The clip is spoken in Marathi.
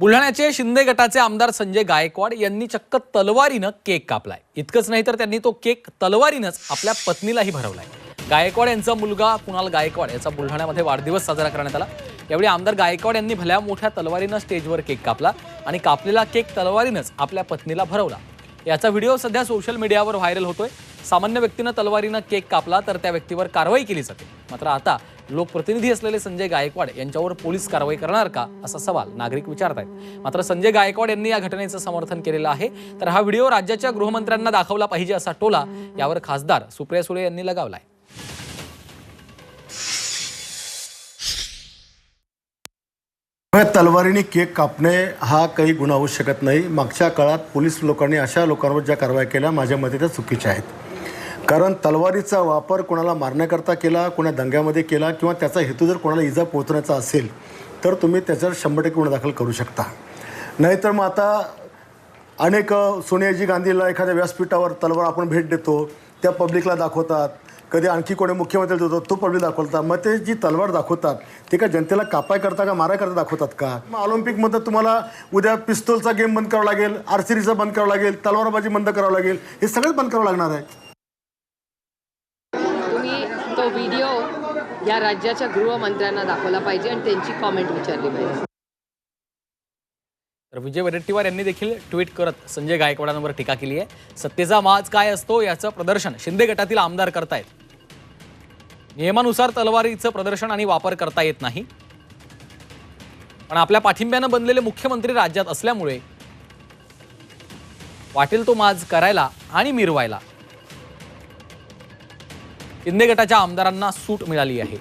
बुलढाण्याचे शिंदे गटाचे आमदार संजय गायकवाड यांनी चक्क तलवारीनं केक कापलाय। इतकंच नाही तर त्यांनी तो केक तलवारीनंच आपल्या पत्नीलाही भरवलाय। गायकवाड यांचा मुलगा कुणाल गायकवाड याचा बुलढाण्यामध्ये वाढदिवस साजरा करण्यात आला। यावेळी आमदार गायकवाड यांनी भल्या मोठ्या तलवारीनं स्टेजवर केक कापला आणि कापलेला केक तलवारीनंच आपल्या पत्नीला भरवला। याचा व्हिडिओ सध्या सोशल मीडियावर व्हायरल होतोय। सामान्य व्यक्तीनं तलवारीनं केक कापला तर त्या व्यक्तीवर कारवाई केली जाते, मात्र आता लोकप्रतिनिधी असलेले संजय गायकवाड यांच्यावर पोलीस कारवाई करणार का असा सवाल नागरिक विचारतायत। मात्र संजय गायकवाड यांनी या घटनेचं समर्थन केलेलं आहे, तर हा व्हिडिओ राज्याच्या गृहमंत्र्यांना दाखवला पाहिजे असा टोला यावर खासदार सुप्रिया सुळे यांनी लगावलाय। तलवारीने केक कापणे हा काही गुन्हा होऊ शकत नाही। मागच्या काळात पोलीस लोकांनी अशा लोकांवर ज्या कारवाया केल्या माझ्या मते त्या चुकीच्या आहेत, कारण तलवारीचा वापर कोणाला मारण्याकरता केला, कोणा दंग्यामध्ये केला किंवा त्याचा हेतू जर कोणाला इजा पोहोचण्याचा असेल तर तुम्ही त्याच्यावर 100% गुन्हा दाखल करू शकता। नाहीतर मग आता अनेक सोनियाजी गांधीला एखाद्या व्यासपीठावर तलवार आपण भेट देतो, त्या पब्लिकला दाखवतात, कधी आणखी कोणी मुख्यमंत्री देतो तो पब्लिक दाखवतात। मग ते जी तलवार दाखवतात ते का जनतेला कापाय करता का माराय करता दाखवतात का? मग ऑलिम्पिकमध्ये तुम्हाला उद्या पिस्तूलचा गेम बंद करावा लागेल, आर्चरीचा बंद करावा लागेल, तलवारबाजी बंद करावं लागेल, हे सगळंच बंद करावं लागणार आहे। तुम्ही तो व्हिडिओ या राज्याच्या गृहमंत्र्यांना दाखवला पाहिजे आणि त्यांची कॉमेंट विचारली पाहिजे। तर विजय वडेट्टीवार यांनी देखील ट्विट करत संजय गायकवाडांवर टीका केली आहे। सत्तेचा माज काय असतो याचं प्रदर्शन शिंदे गटातील आमदार करतायत। नियमानुसार तलवारीचं प्रदर्शन आणि वापर करता येत नाही, पण आपल्या पाठिंब्यानं बनलेले मुख्यमंत्री राज्यात असल्यामुळे वाटेल तो माज करायला आणि मिरवायला शिंदे गटाच्या आमदारांना सूट मिळाली आहे।